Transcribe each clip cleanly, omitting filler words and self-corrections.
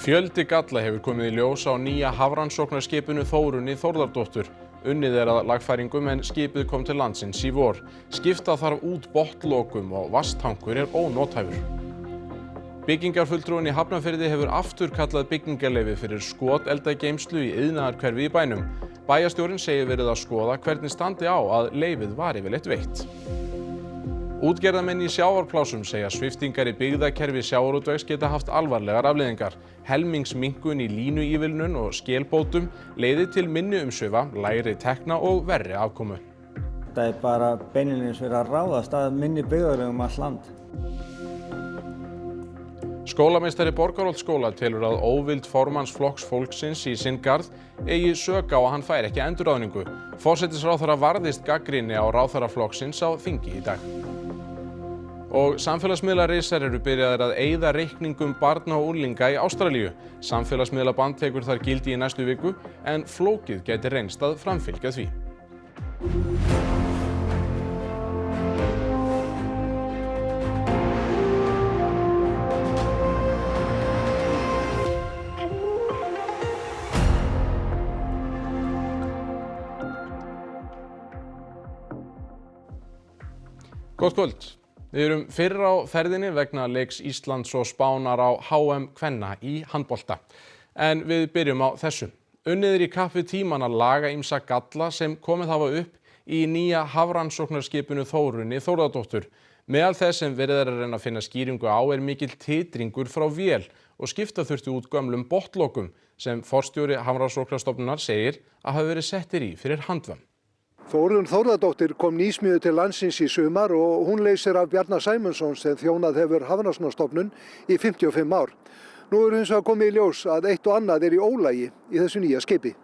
Fjöldi galla hefur komið í ljós á nýja hafrannsóknarskipinu Þórunni Þórðardóttur. Unnið er að lagfæringum en skipið kom til landsins í vor. Skipta þarf út botnlokum og vatnstankur er ónothæfur. Byggingarfulltrúinn í Hafnarfirði hefur afturkallað byggingarleyfi fyrir skoteldageymslu í iðnaðarhverfi í bænum. Bæjarstjórinn segir verið að skoða hvernig standi á að leyfið var yfirleitt veitt. Útgerðarmenn í sjávarplásum segja sviptingar í byggðakerfi sjávarútvegs geta haft alvarlegar afleiðingar. Helmingsminnkun í línuívilnun og skélbótum leiði til minni umsvifa, lægri tekna og verri afkomu. Það er bara beinlínis verið að ráðast að minni byggðarlögum allt land. Skólameistari Borgarholtsskóla telur að óvild formanns Flokks fólksins í sinn garð eigi sök á að hann fær ekki endurráðningu. Forsætisráðherra varðist gagnrýni á ráðherra flokksins á þingi í dag. Og samfélagsmiðlarisar eru byrjaðir að eyða reikningum barna og unglinga í Ástralíu. Samfélagsmiðlabann tekur þar gildi í næstu viku en flókið gæti reynst að framfylgja því. Gott kvöld. Við erum fyrr á ferðinni vegna leiks Íslands og Spánar á HM kvenna í handbolta. En við byrjum á þessu. Unnið er í kapp við tímann að laga ýmsa galla sem komið hafa upp í nýja hafrannsóknarskipinu Þórunni Þórðardóttur. Meðal þess sem verið er að reyna að finna skýringu á er mikill titringur frá vél og skipta þurfti út gömlum botnlokum sem forstjóri Hafrannsóknastofnunar segir að hafa verið settir í fyrir handvömm. Þórunn Þórðardóttir kom nýsmíðuð til landsins í sumar og hún leysir af Bjarna Sæmundsson sem þjónað hefur Hafrannsóknastofnun í 55 ár. Nú er hins vegar komið í ljós að eitt og annað er í ólagi í þessu nýja skipi.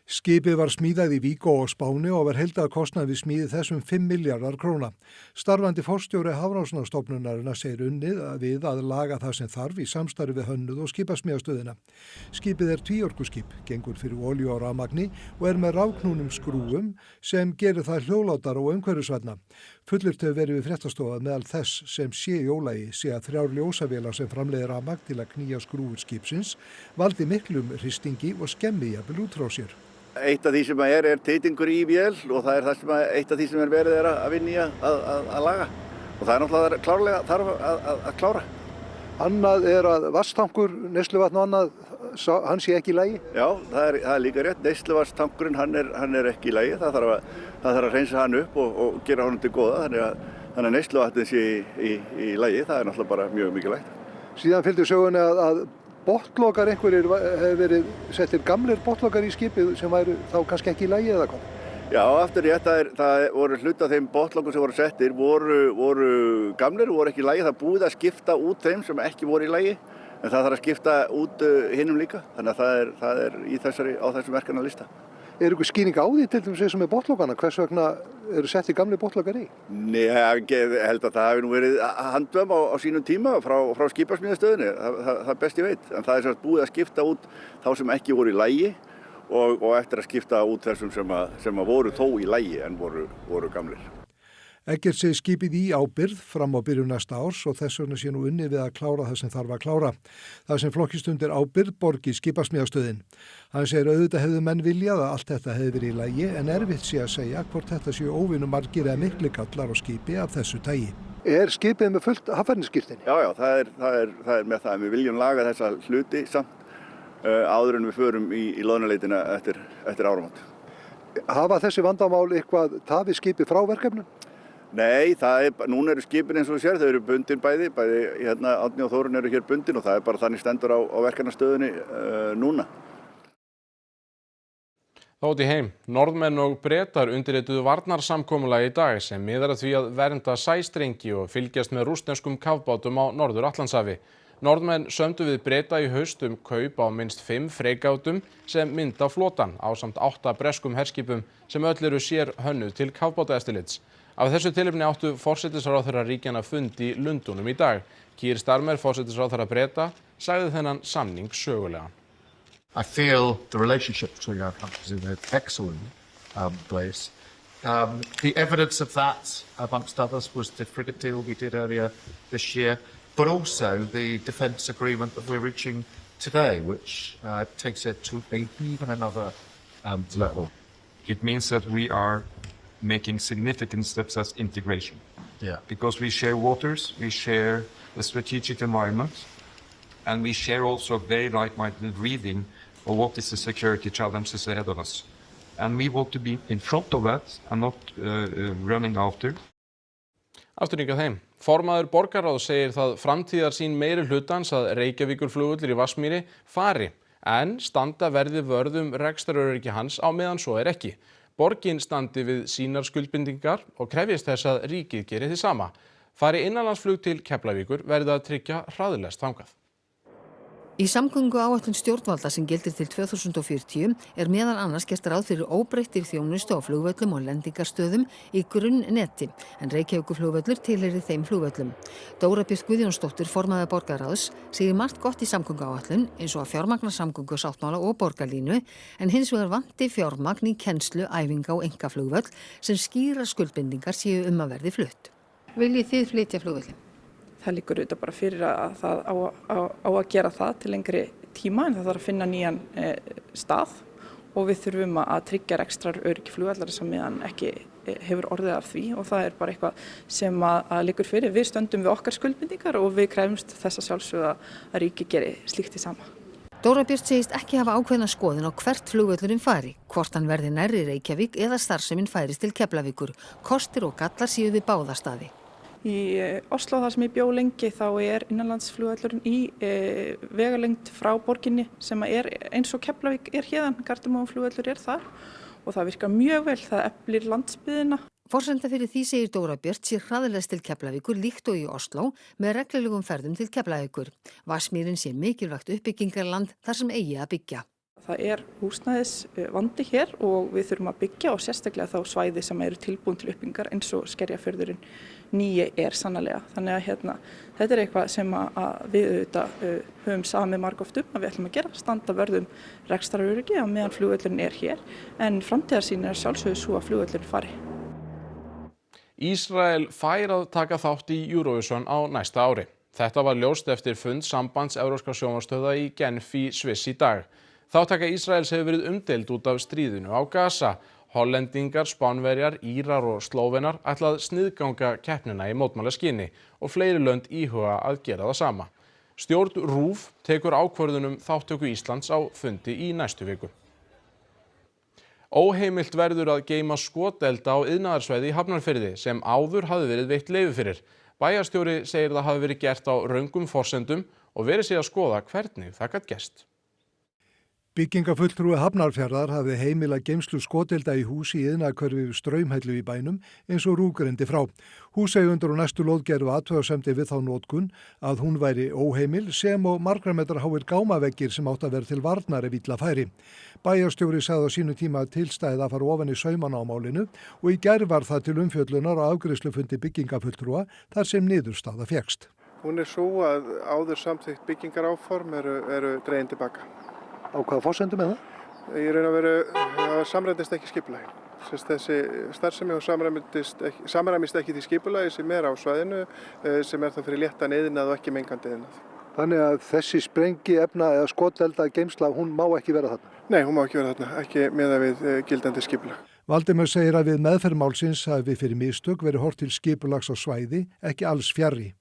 Skipið var smíðað í Víkó og Spáni og var heildarkostnaður við smíði þessum 5 milljarðar króna. Starfandi forstjóri Hafrannsóknastofnunarinnar segir unnið við að laga það sem þarf í samstarfi við hönnuð og skipasmíðastöðina. Skipið er tvíorkuskip, gengur fyrir olíu og rafmagni og er með rafknúnum skrúfum sem gerir það hljóðlátara og umhverfisvænna. Fullyrt hefur verið við fréttastofu meðal þess sem sé í ólagi sé að 3 ljósavélar sem framleiðir rafmagn til að knýja skrúfur skipsins valdi miklum hristingi og skemmi jafnvel út frá sér. Eitt af því sem er titringur í vél og það er það sem eitt af því sem verið að vinna í að laga. Og það er náttúrulega klárlega þarf að klára. Annað er að vatnstankur, neysluvatn og annað, hann sé ekki í lagi? Já, það er líka rétt. Neysluvatnstankurinn, hann er ekki í lagi. Það þarf að hreinsa hann upp og gera honum til góða. Þannig að neysluvatnið sé í lagi. Það er náttúrulega bara mjög mikilvægt. Síðan fylgdi sögunni að botnlokar einhverjir hefur verið settir gamlir botnlokar í skipið sem væru þá kannski ekki í lagi eða hvað? Já, aftur rétt, það voru hluti af þeim botnlokum sem voru settir voru gamlir, voru ekki í lagi. Það búið að skipta út þeim sem ekki voru í lagi en það þarf að skipta út hinum líka. Þannig að það er á þessum verkefnalista. Er ykkur skýring á því til dæmis sem er botnlokana? Hvers vegna eru settir gamlir botnlokar í? Nei, ég held að það hafi nú verið handvömm á sínum tíma frá skipasmíðastöðinni, það best ég veit. En það er sem búið að skipta út þá sem ekki voru í lagi og eftir að skipta út þessum sem voru þó í lagi en voru gamlir. Eggert segir skipið í ábyrgð fram á byrjun næsta árs og þess vegna sé nú unnið við að klára það sem þarf að klára. Það sem flokkist undir ábyrgð borgi skipasmíðastöðin. Hann segir auðvitað hefðu menn viljað að allt þetta hefði verið í lagi en erfitt sé að segja hvort þetta séu óvinnu margir eða miklir gallar á skipi af þessu tagi. Er skipið með fullt haffærnisskírteini? Já, það er með það. Við viljum laga þessa hluti samt áður en við förum í loðnuleitina eftir áramót. Hafa þessi vandamál eitthvað tafið skipið frá verkefnum? Nei, núna eru skipin eins og þú sér, þau eru bundin bæði Árni og Þórunn eru hér bundin og það er bara þannig stendur á verkefnastöðinni núna. Þá út í heim. Norðmenn og Bretar undirrituðu varnarsamkomulagi í dag sem miðar að því að vernda sæstrengi og fylgjast með rússneskum kafbátum á Norður-Atlantshafi. Norðmenn sömdu við Breta í haust kaup á minnst 5 freigátum sem mynda flotann ásamt 8 breskum herskipum sem öll eru sér hönnuð til kafbátaeftirlits. Af þessu tilefni áttu forsætisráðherra ríkjanna fund í Lundúnum í dag. Keir Starmer, forsætisráðherra Breta, sagði þennan samning sögulega. I feel the relationship between our countries is in an excellent place. The evidence of that, amongst others, was the frigate deal we did earlier this year, but also the defence agreement that we're reaching today, which takes it to even another level. It means that we are making significant steps as integration. Yeah. Because we share waters, we share the strategic environment, and we share also very like-minded reading of what is the security challenges ahead of us. And we want to be in front of that and not running after. Afturníkað heim. Formaður borgarráðs segir það framtíðarsýn meiri hlutans að Reykjavíkurflugvöllur í Vatnsmýri fari, en standa verði vörð rekstraröryggi hans á meðan svo ekki. Borgin standi við sínar skuldbindingar og krefjist þess að ríkið geri hið sama. Fari innanlandsflug til Keflavíkur verði að tryggja hraðlest þangað. Í samgönguáætlun stjórnvalda sem gildir til 2040 meðal annars gert ráð fyrir óbreyttri þjónustu á flugvöllum og lendingarstöðum í grunnneti, en Reykjavíkurflugvöllur tilheyrir þeim flugvöllum. Dóra Björt Guðjónsdóttir, formaður borgarráðs, segir margt gott í samgönguáætlun eins og að fjármagna samgöngusáttmála og borgarlínu, en hins vegar vanti fjármagn í kennslu, æfinga og einkaflugvöll sem skýrar skuldbindingar séu að verði flutt. Viljið þið flytja flugvöllin? Það liggur auðvitað bara fyrir að það á að gera það til lengri tíma, en það þarf að finna nýjan stað og við þurfum að tryggja rekstraröryggi flugvallar sem meðan ekki hefur orðið af því, og það bara eitthvað sem að liggur fyrir. Við stöndum við okkar skuldbindingar og við krefumst þess að sjálfsögða að ríki geri slíkt í sama. Dóra Björt segist ekki hafa ákveðna skoðun á hvert flugvöllurinn fari, hvort hann verði nærri Reykjavík eða starfsemin færist til Keflavíkur. Kostir og gallar séu við báða staði. Í Oslo, þar sem ég bjó lengi, þá innanlandsflugvöllurinn í vegalengd frá borginni sem eins og Keflavík héðan, Gardermoen-flugvöllur þar, og það virkar mjög vel, það eflir landsbyggðina. Forsenda fyrir því segir Dóra Björt sé hraðlest til Keflavíkur líkt og í Oslo með reglulegum ferðum til Keflavíkur. Vatnsmýrin sé mikilvægt uppbyggingarland þar sem eigi að byggja. Það húsnæðisvandi hér og við þurfum að byggja, og sérstaklega þá svæði sem eru tilbúin til uppbyggingar eins og Skerjafjörðurinn nýi sannarlega. Þannig að þetta eitthvað sem að við auðvitað höfum samið margoft að við ætlum að gera, standa vörð rekstraröryggi á meðan flugvöllurinn hér, en framtíðarsýn sjálfsögðu svo að flugvöllurinn fari. Ísrael fær að taka þátt í Eurovision á næsta ári. Þetta var ljóst eftir fund sambands evrópskra sjónvarpsstöðva í Genf í Sviss í dag. Þátttaka Ísraels hefur verið umdeild út af stríðinu á Gaza. Hollendingar, Spánverjar, Írar og Slóvenar ætla að sniðganga keppnina í mótmælaskyni og fleiri lönd íhuga að gera það sama. Stjórn RÚV tekur ákvörðun þátttöku Íslands á fundi í næstu viku. Óheimilt verður að geyma skotelda á iðnaðarsvæði í Hafnarfirði sem áður hafði verið veitt leyfi fyrir. Bæjarstjóri segir það hafi verið gert á röngum forsendum og verið sig að skoða hvernig það gat gerst. Byggingafulltrúi Hafnarfjarðar hafði heimilað geymslu skotelda í húsi í iðnaðarhverfi Straumhellu í bænum eins og RÚV greindi frá. Húseigendur og næstu lóð gerðu athugasemdir við þá notkun að hún væri óheimil sem og margra metra háir gámaveggir sem átt að vera til varnar ef illa færi. Bæjarstjóri sagði á sínu tíma að tilstæði að fara ofan í saumana á málinu og í gær var það til umfjöllunar og afgreiðslufundi byggingafulltrúa þar sem niðurstaða fékkst. Hún svo að áður samþykkt byggingaráform eru dregin tilbaka. Á hvaða forsendum það? Í raun og veru samræmdist ekki skipulagi. Þessi starfsemi samræmist ekki því skipulagi sem á svæðinu sem þá fyrir léttan iðnað og ekki mengandi iðnað. Þannig að þessi sprengiefna eða skotelda geymsla, hún má ekki vera þarna? Nei, hún má ekki vera þarna, ekki miðað við gildandi skipulag. Valdimar segir að við meðferð málsins hafi fyrir mistök verið horft til skipulags á svæði, ekki alls fjarri.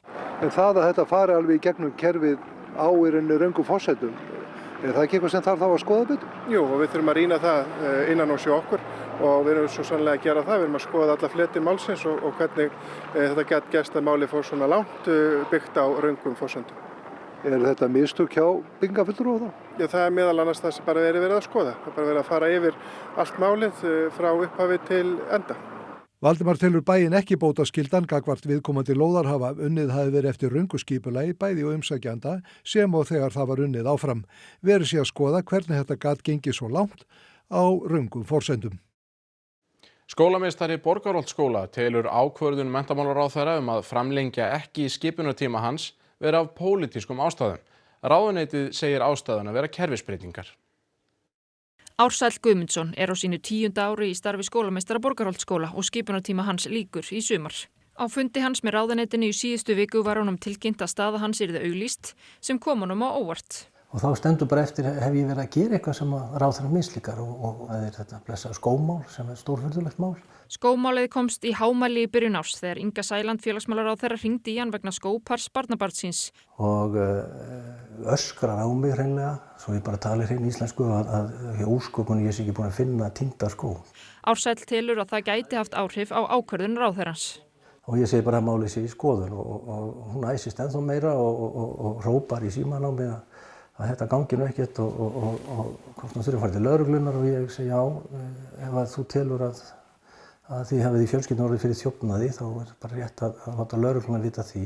En það að þetta fari alveg í gegnum kerfið á röngum forsendum, það ekki eitthvað sem þarf þá að skoða betur? Jú, og við þurfum að rýna það innan og sjá okkur og við erum svo sannlega að gera það. Við erum að skoða alla fletir málsins og hvernig þetta gæti gerst að máli fór svona langt byggt á röngum forsendum. Þetta mistök hjá byggingafulltrúa þá? Já, það meðal annars það sem bara verið að skoða. Það bara verið að fara yfir allt málið frá upphafi til enda. Valdimar telur bæinn ekki bótaskyldan gagnvart viðkomandi lóðarhafa unnið hafi verið eftir röngu skipulagi bæði og umsækjanda sem og þegar það var unnið áfram. Verið sé að skoða hvernig þetta gat gengið svo langt á röngum forsendum. Skólameistari Borgarholtsskóla telur ákvörðun menntamálaráðherra að framlengja ekki skipunartíma hans vera af pólitískum ástæðum. Ráðuneytið segir ástæðuna vera kerfisbreytingar. Ársæll Guðmundsson á sínu 10. ári í starfi skólameistara Borgarholtsskóla og skipunartíma hans lýkur í sumar. Á fundi hans með ráðuneytinu í síðustu viku var honum tilkynnt að staða hans yrði auglýst sem kom honum á óvart. Og þá stendur bara eftir, hef ég verið að gera eitthvað sem að ráðherra mislíkar og það þetta blessaða skómál sem stórfurðulegt mál. Skómálið komst í hámæli í byrjun árs þegar Inga Sæland félagsmálaráðherra hringdi í hann vegna skópars barnabarns síns. Og öskrar á mig hreinlega, svo ég bara tali hrein íslensku að ósköpun ég sé ekki búin að finna týnda skó. Ársæll telur að það gæti haft áhrif á ákvörðun ráðherrans. Og ég segi bara að málið sé í skoðun og hún æsist ennþá meira og hrópar í símann á mig að þetta gangi nú ekkert og hvort hún þurfi að fara til lögreglunar og ég segi já, ef að þú telur að þið hafið í fjölskyldunni orðið fyrir þjófnaði þá er bara rétt að láta lögreglunar vita því.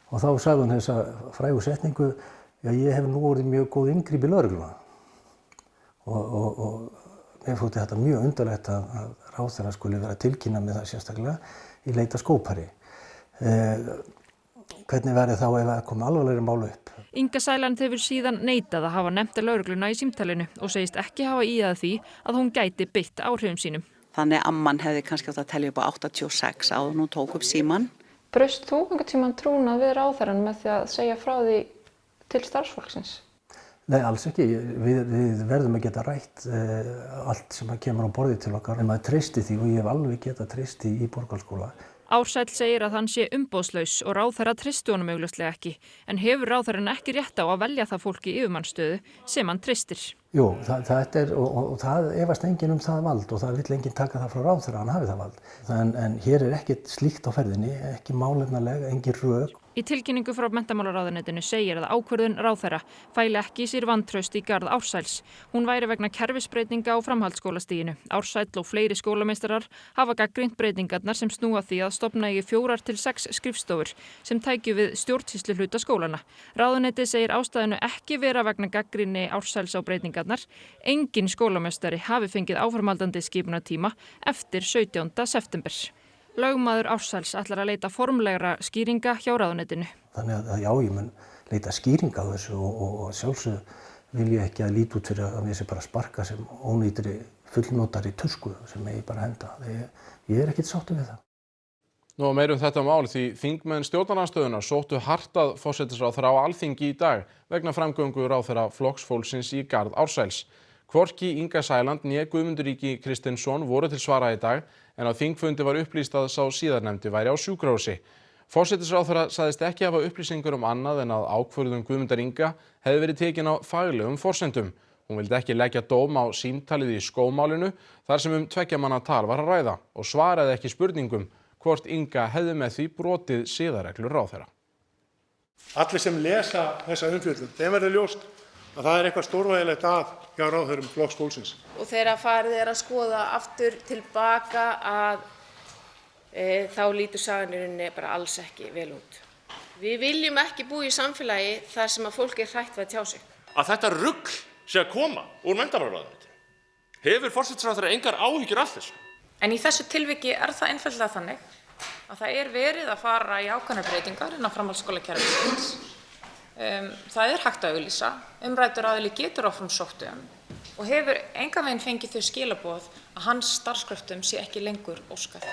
Og þá sagði hún þessa frægu setningu, já ég hef nú orðið mjög góð inngrip í lögregluna. Og mér þótti þetta mjög undarlegt að ráðherra skuli vera að tilkynna með það sérstaklega í leit að skópari. Hvernig verði þá ef það komi alvarlegri mál upp? Inga Sæland hefur síðan neitað að hafa nefnt lögregluna í símtalinu og segist ekki hafa í að því að hún gæti beitt áhrifum sínum. Þannig að amman hefði kannski átt að telja upp á 86 áður hún tók upp símann. Braust þú einhvern tímann trúnað við ráðherrann með því að segja frá því til starfsfólksins? Nei, alls ekki. Við verðum að geta rætt allt sem kemur á borðið til okkar. En maður treysti því og ég hef alveg getað treysti í Borgarskóla. Ársæll segir að hann sé umboðslaus og ráðherra treysti honum augljóslega ekki, en hefur ráðherrann ekki rétt á að velja það fólk í yfirmannsstöðu sem hann treystir. Jú, það efast enginn það vald og það vill enginn taka það frá ráðherra, hann hafi það vald. En hér er ekkert slíkt á ferðinni, ekki málefnalega, engin rök. Í tilkynningu frá menntamálaráðuneytinu segir að ákvörðun ráðherra fæli ekki í sér vantraust í garð Ársæls. Hún væri vegna kerfisbreytinga á framhaldsskólastiginu. Ársæll og fleiri skólameistarar hafa gagnrýnt breytingarnar sem snúa því að stofna í 4 til 6 skrifstofur sem tækju við stjórnsýsluhluta skólana. Ráðuneytið segir ástæðinu ekki vera vegna gagnrýni Ársæls á breytingarnar. Enginn skólameistari hafi fengið áframhaldandi skipunartíma eftir 17. september. Lögmaður Ársæls ætlar að leita formlegra skýringa hjá ráðuneytinu. Þannig að já, ég mun leita skýringa á þessu og sjálfsög vil ég ekki að líta út fyrir að mér sé bara sparka sem ónýtri fullnótari tusku sem ég bara henda. Ég er ekkert sáttur við það. Nú meira þetta mál því þingmenn stjórnarandstöðunnar sóttu hart að forsætisráðherra á Alþingi í dag vegna framgöngu ráðherra Flokks fólksins í garð Ársæls. Hvorki Inga Sæland né Guðmundur Ingi Kristinsson voru til svara í dag en á þingfundi var upplýst að sá síðarnefndi væri á sjúkrahúsi. Forsætisráðherra sagðist ekki hafa upplýsingar annað en að ákvörðun Guðmundar Inga hefði verið tekin á faglegum forsendum. Hún vildi ekki leggja dóm á símtalið í skómálinu þar sem 2 manna tal var að ræða og svaraði ekki spurningum hvort Inga hefði með því brotið siðareglur ráðherra. Allir sem lesa þessa umfjöllun, þeim verður ljóst að það er eitthvað stórvægilegt að hjá ráðherrum Flokks fólksins. Og þegar farið að skoða aftur tilbaka að þá lítur sagan í rauninni bara alls ekki vel út. Við viljum ekki búa í samfélagi þar sem að fólk er hrætt við að tjá sig. Að þetta rugl sé að koma úr menntamálaráðuneytinu. Hefur forsætisráðherra engar áhyggjur af þessu? En í þessu tilviki er það einfaldlega þannig að það er verið að fara í ákveðnar breytingar innan framhaldsskólakerfisins. Það er hægt að auglýsa, umræddur aðili getur áfram sótt og hefur engan veginn fengið þau skilaboð að hans starfskröftum sé ekki lengur óskað.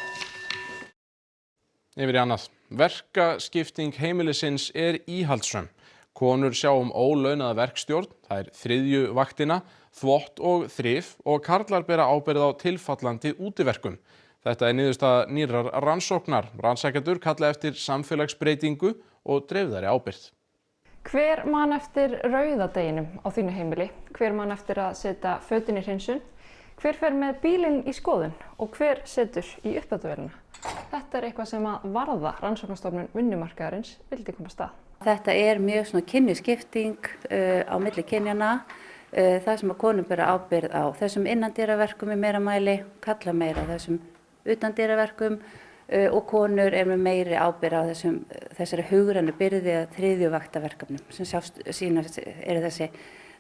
Yfir í annað. Verkaskipting heimilisins er íhaldssöm. Konur sjá ólaunaða verkstjórn, það er 3. vaktina, þvott og þrif og karlar bera ábyrgð á tilfallandi útiverkum. Þetta er niðurstaða nýrrar rannsóknar. Rannsakendur kalla eftir samfélagsbreytingu og dreifðari ábyrgð. Hver man eftir rauðadeginum á þínu heimili? Hver man eftir að setja fötin í hreinsun? Hver fer með bílinn í skoðun og hver setur í uppþvottavélina? Þetta er eitthvað sem að varða rannsóknarstofnun vinnumarkaðarins vildi koma af stað. Þetta er mjög svona kynjaskipting á milli kynjana. Það sem að konur bera ábyrgð á þessum innandyraverkum í meira mæli, kalla meira á þessum utandyraverkum og konur er með meiri ábyrgð á þessari hugrænu byrði að 3. vaktaverkefnum sem sína eru þessi,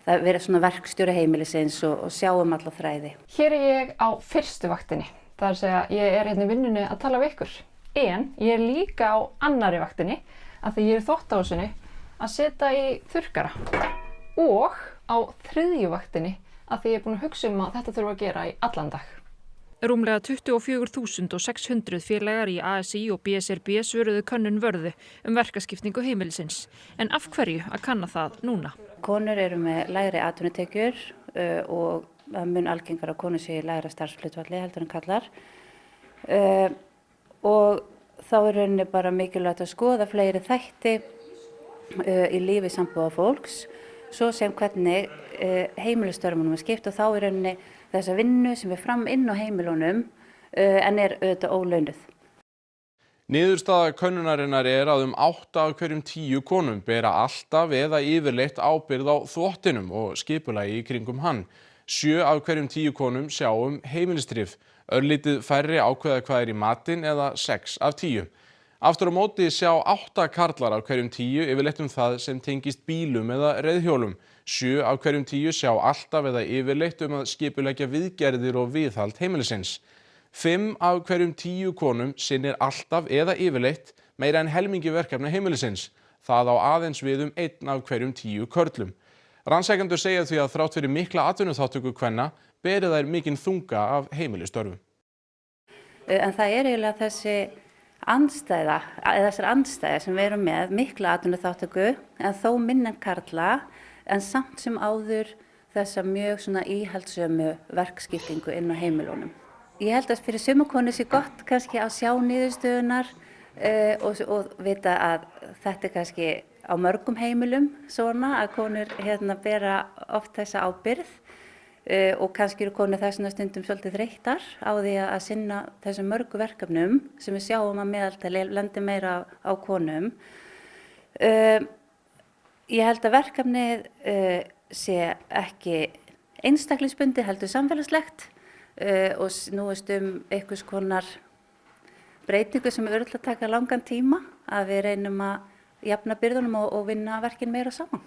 það verið svona verkstjóri heimilisins og sjáum alla þræði. Hér er ég á 1. vaktinni, það er að segja ég er hérna í vinnunni að tala við ykkur, en ég er líka á 2. vaktinni af því ég er í þvottahúsinu að setja í þurrkara og á 3. vaktinni af því ég er búin að hugsa að þetta þurfa að gera í allan dag. Rúmlega 24.600 félagar í ASÍ og BSRB svöruðu könnun Vörðu verkaskiptingu heimilisins. En af hverju að kanna það núna? Konur eru með lægri atvinnutekjur og það mun algengara að konur séu í lægra starfshlutfalli heldur en karlar. Og þá er rauninni bara mikilvægt að skoða fleiri þætti í lífi sambúðarfólks, svo sem hvernig heimilisstörfunum er skipt og þá er rauninni þessa vinnu sem er fram inn á heimilunum en er auðvitað ólaunuð. Niðurstaða könnunarinnar er að 8 af hverjum 10 konum bera alltaf eða yfirleitt ábyrgð á þvottinum og skipulagi í kringum hann. 7 af hverjum 10 konum sjá heimilistryf. Örlítið færri ákveða hvað er í matinn eða 6 af 10. Aftur á móti sjá 8 karlar af hverjum 10 yfirleitt það sem tengist bílum eða reiðhjólum. 7 af hverjum 10 sjá alltaf eða yfirleitt að skipuleggja viðgerðir og viðhald heimilisins. 5 af hverjum 10 konum sinnir alltaf eða yfirleitt meira en helmingi verkefna heimilisins. Það á aðeins við 1 af hverjum 10 körlum. Rannsakendur segja því að þrátt fyrir mikla atvinnuþátttöku kvenna beri þær mikinn þunga af heimilistörfum. En það er eiginlega þessar andstæða sem við erum með, mikla atvinnuþátttöku en þó minna en karla, en samt sem áður þessa mjög svona íhaldssömu verkskiptingu inn á heimilunum. Ég held að fyrir sumar konur sé gott kannski að sjá niðurstöðunar og vita að þetta er kannski á mörgum heimilum svona að konur bera oft þessa ábyrgð og kannski eru konur þessuna stundum svolítið þreyttar á því að sinna þessum mörgu verkefnum sem við sjáum að meðaltali lendir meira á konum. Ég held að verkefnið sé ekki einstaklingsbundið heldur samfélagslegt og snúist einhvers konar breytingu sem er örugglega að taka langan tíma að við reynum að jafna byrðunum og vinna verkin meira saman.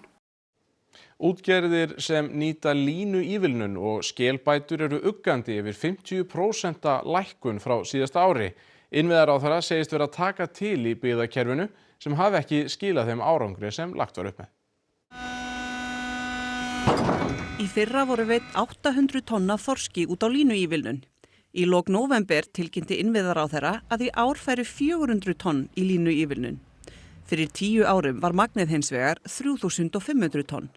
Útgerðir sem nýta línuívilnun og skelbætur eru uggandi yfir 50% lækkun frá síðasta ári. Innviðaráðherra segist vera að taka til í byggðakerfinu sem hafi ekki skilað þeim árangri sem lagt var upp með. Í fyrra voru veidd 800 tonn af þorski út á línuívilnun. Í lok nóvember tilkynnti innviðaráðherra að í ár færu 400 tonn í línuívilnun. Fyrir 10 árum var magnið hins vegar 3500 tonn.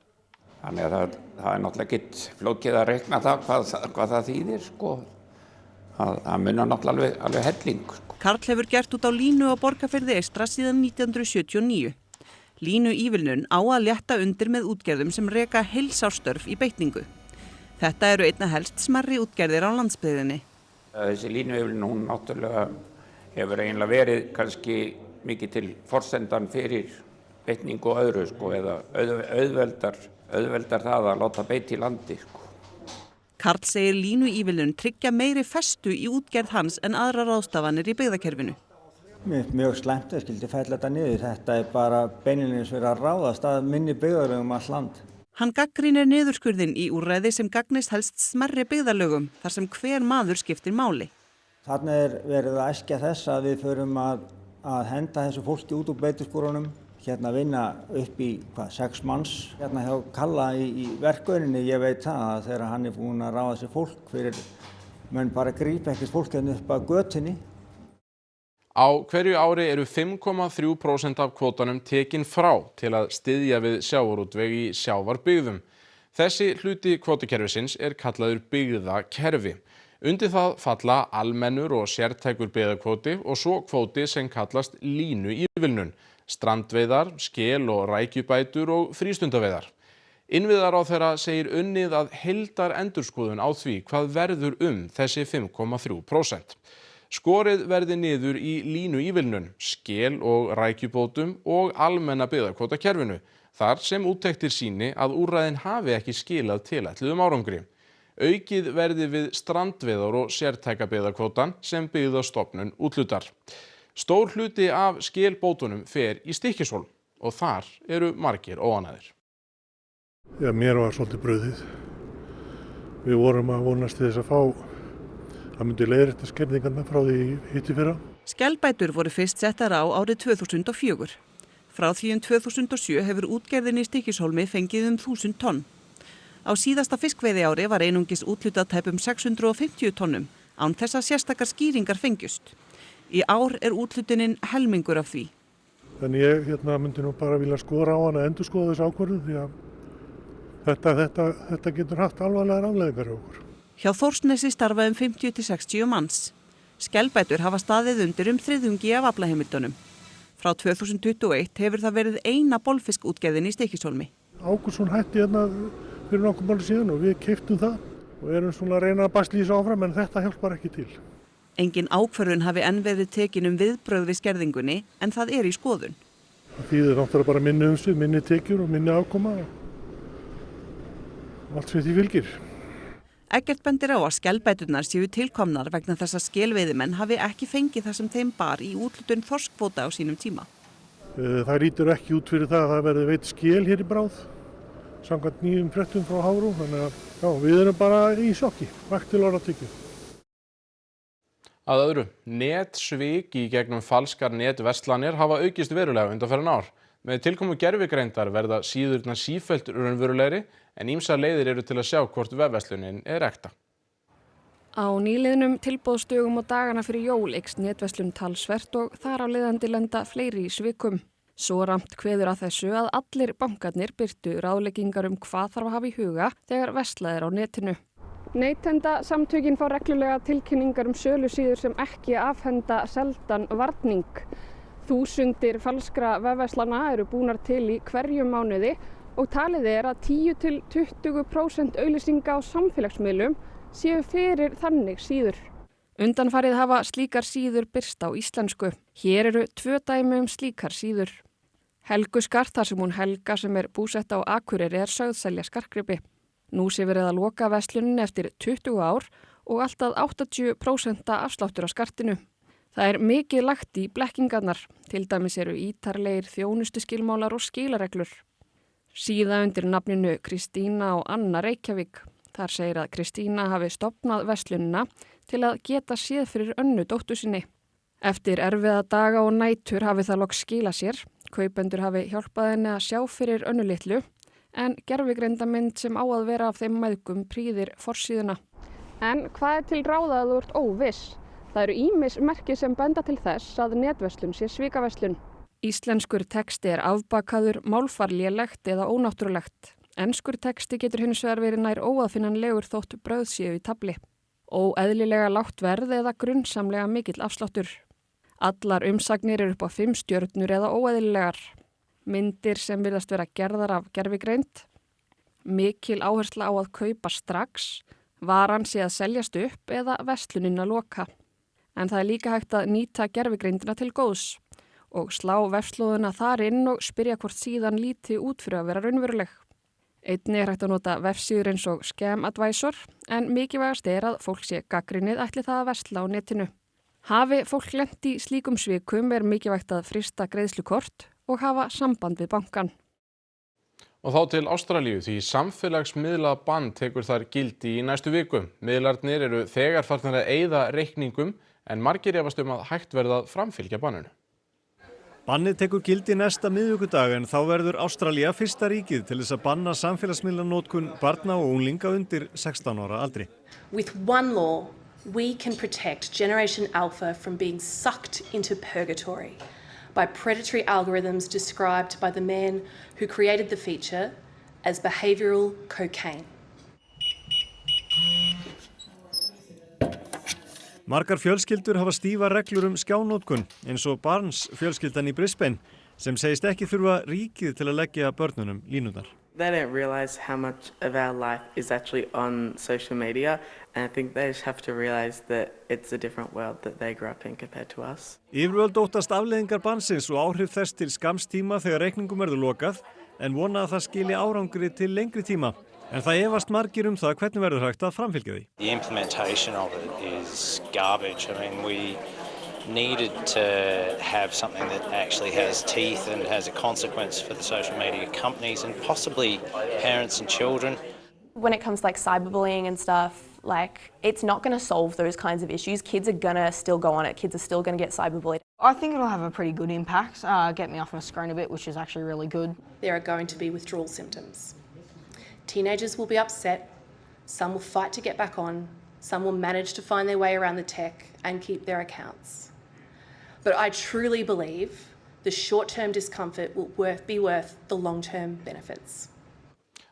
Þannig að það er náttúrulega ekkert flókið að reikna það hvað það þýðir sko. Það munar náttúrulega alveg helling. Karl hefur gert út á línu á Borgarfirði eystra síðan 1979. Línuívilnun á að létta undir með útgerðum sem reka heilsársstörf í beitningu. Þetta eru einna helst smærri útgerðir á landsbyggðinni. Þessi línuívilnun hún náttúrulega hefur eiginlega verið kannski mikið til forsendan fyrir beitningu og öðru sko, eða auðveldar það að láta beit í landi sko. Karl segir línuívilnun tryggja meiri festu í útgerð hans en aðrar ráðstafanir í byggðakerfinu. Mjög slæmt að skildi fella þetta niður. Þetta er bara beinlínis verið að ráðast að minni byggðarlögum allt land. Hann gagnrýnir niðurskurðinn í úrræði sem gagnist helst smærri byggðarlögum þar sem hver maður skiptir máli. Þarna er verið að æskja þess að við förum að henda þessu fólki út úr beituskurunum. Vinna upp í 6 manns hjá Kalla í verkauninni. Ég veit það að þegar hann er búinn að ráða sér fólk fyrir menn bara grípa ekkert fólk upp að götunni. Á hverju ári eru 5,3% af kvótanum tekin frá til að styðja við sjávarútveg í sjávarbyggðum. Þessi hluti kvótakerfisins er kallaður byggðakerfi. Undir það falla almennur og sértækur byggðakvóti og svo kvóti sem kallast línuívilnun, strandveiðar, skel- og rækjubætur og frístundaveiðar. Innviðaráðherra segir unnið að heildarendurskoðun á því hvað verður þessi 5,3%. Skorið verði niður í línuívilnun, skel- og rækjubótum og almenna byggðakvótakerfinu, þar sem úttektir sýni að úrræðin hafi ekki skilað tilætluðum árangri. Aukið verði við strandveiðar og sértæka byggðakvótan sem Byggðastofnun úthlutar. Stór hluti af skelbótunum fer í Stykkishólm og þar eru margir óánægðir. Já, mér var svolítið brugðið. Við vorum að vonast til þess að fá að myndi leiðrétta skerðingarnar frá því hittifyrra. Skelbætur voru fyrst settar á árið 2004. Frá því 2007 hefur útgerðin í Stykkishólmi fengið 1000 tonn. Á síðasta fiskveiðiári var einungis úthlutað tæpum 650 tonnum, án þess að sérstakar skýringar fengjust. Í ár úthlutunin helmingur af því. Þannig ég myndi nú bara vilja skora á hana að endurskoða þessu ákvörðun því að þetta getur haft alvarlegar afleiðingar hjá okkur. Hjá Þórsnesi starfa 50 til 60 manns. Skelbætur hafa staðið undir þriðjungi af aflaheimildunum. Frá 2021 hefur það verið eina bolfiskútgerðin í Stykkishólmi. Ágústsson hætti fyrir nokkuð mánuðum síðan og við keyptum það og erum svona að reyna að basla í þessu áfram en þetta hjálpar ekki til. Engin ákvörðun hafi enn verið tekin viðbrögð við skerðingunni en það í skoðun. Það þýðir náttúrulega bara minni umsvif, minni tekjur og minni afkoma og allt sem því fylgir. Eggert bendir á að skelbæturnar séu tilkomnar vegna þess að skelveiðimenn hafi ekki fengið það sem þeim bar í úthlutun þorskvóta á sínum tíma. Það lítur ekki út fyrir það að það verði veitt skel hér í bráð, samkvæmt nýjum fréttum frá Hafró, þannig að við erum bara í sjokki, vægt til orða tekið. Að öðru, netsvik í gegnum falskar netverslanir hafa aukist verulega undanfarin ár. Með tilkomu gervigreindar verða síðurnar sífellt raunverulegri en ýmsar leiðir eru til að sjá hvort vefverslunin ekta. Á nýliðnum tilboðsdögum og dagana fyrir jól eykst netverslun talsvert og þar á leiðandi lenda fleiri í svikum. Svo ramt kveður að þessu að allir bankarnir birtu ráðleggingar hvað þarf að hafa í huga þegar verslað á netinu. Neytendasamtökin fá reglulega tilkynningar sölusíður sem ekki afhenda seldan varning. Þúsundir falskra vefverslana eru búnar til í hverjum mánuði og talið að 10 til 20% auglýsinga á samfélagsmiðlum séu fyrir þannig síður. Undanfarið hafa slíkar síður birst á íslensku. Hér eru 2 dæmi slíkar síður. Helguskart þar sem hún Helga sem búsett á Akureyri sögð selja skartgripi. Nú sé verið að loka verslunin eftir 20 ár og allt að 80% afsláttur á skartinu. Það mikið lagt í blekkingarnar, til dæmis eru ítarlegir þjónustuskilmálar og skilareglur. Síða undir nafninu Kristína og Anna Reykjavík. Þar segir að Kristína hafi stofnað verslunina til að geta séð fyrir Önnu dóttur sinni. Eftir erfiða daga og nætur hafi það loks skilað sér. Kaupendur hafi hjálpað henni að sjá fyrir Önnu litlu, en gervigreindamynd sem á að vera af þeim mæðgum prýðir forsíðuna. En hvað til ráða að þú ert óviss? Það eru ýmis merki sem benda til þess að netverslun sé svikaverslun. Íslenskur texti afbakaður, málfar lélegt eða ónáttúrulegt. Enskur texti getur hins vegar verið nær óaðfinnanlegur þótt brauð séu í tafli. Óeðlilega lágt verð eða grunnsamlega mikill afsláttur. Allar umsagnir eru upp á 5 stjörnur eða óeðlilegar. Myndir sem virðast vera gerðar af gervigreind. Mikil áhersla á að kaupa strax. Varan sé að seljast upp eða verslunin að loka. En það líka hægt að nýta gervigreindina til góðs og slá vefslóðuna þar inn og spyrja hvort síðan líti út fyrir að vera raunveruleg. Einnig hægt að nota vefsíður eins og Scam Advisor en mikilvægast að fólk sé gagnrýnið ætli það að versla á netinu. Hafi fólk lent í slíkum svikum mikilvægt að frysta greiðslukort og hafa samband við bankann. Og þá til Ástralíu því samfélagsmiðla bann tekur þar gildi í næstu viku. Miðlarnir eru þegar farnir að eyða reikningum en margir efast að hægt verða að framfylgja banninu. Bannið tekur gildi næsta miðvikudag en þá verður Ástralía fyrsta ríkið til þess að banna samfélagsmiðlanotkun barna og unglinga undir 16 ára aldri. With one law, we can protect Generation Alpha from being sucked into purgatory by predatory algorithms described by the man who created the feature as behavioral cocaine. Margar fjölskyldur hafa stífar reglur skjánotkun eins og Barnes fjölskyldan í Brisbane sem segist ekki þurfa ríkið til að leggja börnunum línurnar. They don't realize how much of our life is actually on social media and I think they just have to realize that it's a different world that they grew up in compared to us. Yfirvöld óttast afleiðingar bannsins og áhrif þess til skamms tíma þegar reikningum verður lokað en vona að það skili árangri til lengri tíma. En það efast margir það hvernig verður hægt að framfylgja því. The implementation of it is garbage. I mean, we needed to have something that actually has teeth and has a consequence for the social media companies and possibly parents and children. When it comes to like cyberbullying and stuff, like it's not going to solve those kinds of issues. Kids are going to still go on it. Kids are still going to get cyberbullied. I think it'll have a pretty good impact, get me off my screen a bit, which is actually really good. There are going to be withdrawal symptoms. Teenagers will be upset. Some will fight to get back on. Some will manage to find their way around the tech and keep their accounts. But I truly believe the short-term discomfort will be worth the long-term benefits.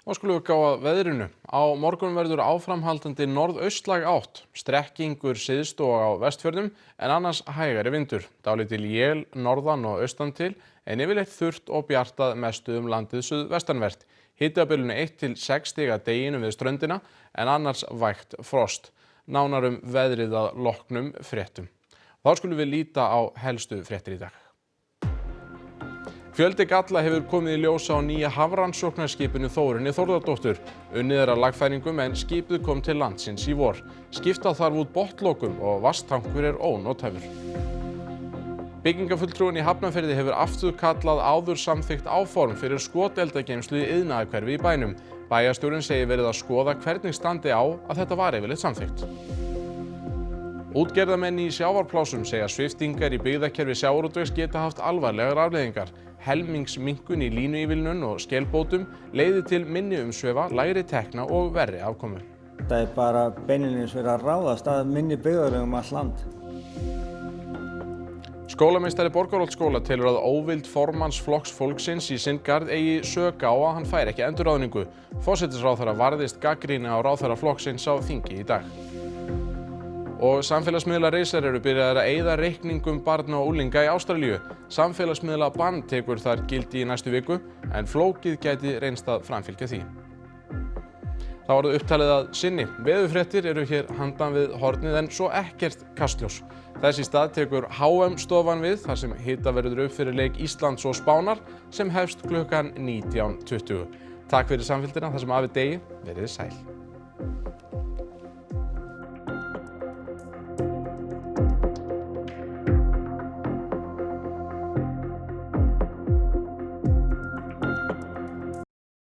Þá skulum við gá að veðrinu. Á morgun verður áframhaldandi norðaustlæg átt, strekkingur syðst og á Vestfjörðum en annars hægari vindur. Dálítil él norðan og austan til en yfirleitt þurrt og bjartað mestu landið suðvestanvert. Hiti á bilinu 1 til 6 stig að deginum við ströndina en annars vægt frost. Nánar veðrið að loknum fréttum. Þá skulum við líta á helstu fréttir í dag. Fjöldi galla hefur komið í ljós á nýja hafrannsóknarskipinu Þórunni Þórðardóttur. Unnið að lagfæringum en skipið kom til landsins í vor. Skipta þarf út botnlokum og vatnstankur ónothæfur. Byggingafulltrúinn í Hafnarfirði hefur afturkallað áður samþykkt áform fyrir skoteldageymslu í iðnaðarhverfi í bænum. Bæjarstjórinn segir verið að skoða hvernig standi á að þetta var yfirleitt samþykkt. Útgerðarmenn í sjávarplásum segja sviptingar í byggðakerfi sjávarútvegs geta haft alvarlegar afleiðingar. Helmingsminnkun í línuívilnun og skelbótum leiði til minni umsvifa, lægri tekna og verri afkomu. Það bara beinlínis verið að ráðast að minni byggðarlögum allt land. Skólameistari Borgarholtsskóla telur að óvild formanns Flokks fólksins í sinn garð eigi sök á að hann fær ekki endurráðningu. Forsætisráðherra varðist gagnrýni á ráðherra flokksins á þingi í dag. Og samfélagsmiðlareisar eru byrjaðir að eyða reikningum barna og unglinga í Ástralíu. Samfélagsmiðlabann tekur þar gildi í næstu viku en flókið gæti reynst að framfylgja því. Það var það upptalið að sinni. Veðurfréttir eru hér handan við hornið en svo ekkert Kastljós. Þess í stað tekur HM stofan við þar sem hita verður upp fyrir leik Íslands og Spánar sem hefst klukkan 19:20. Takk fyrir samfylgdina þar sem af er degi, verið sæl.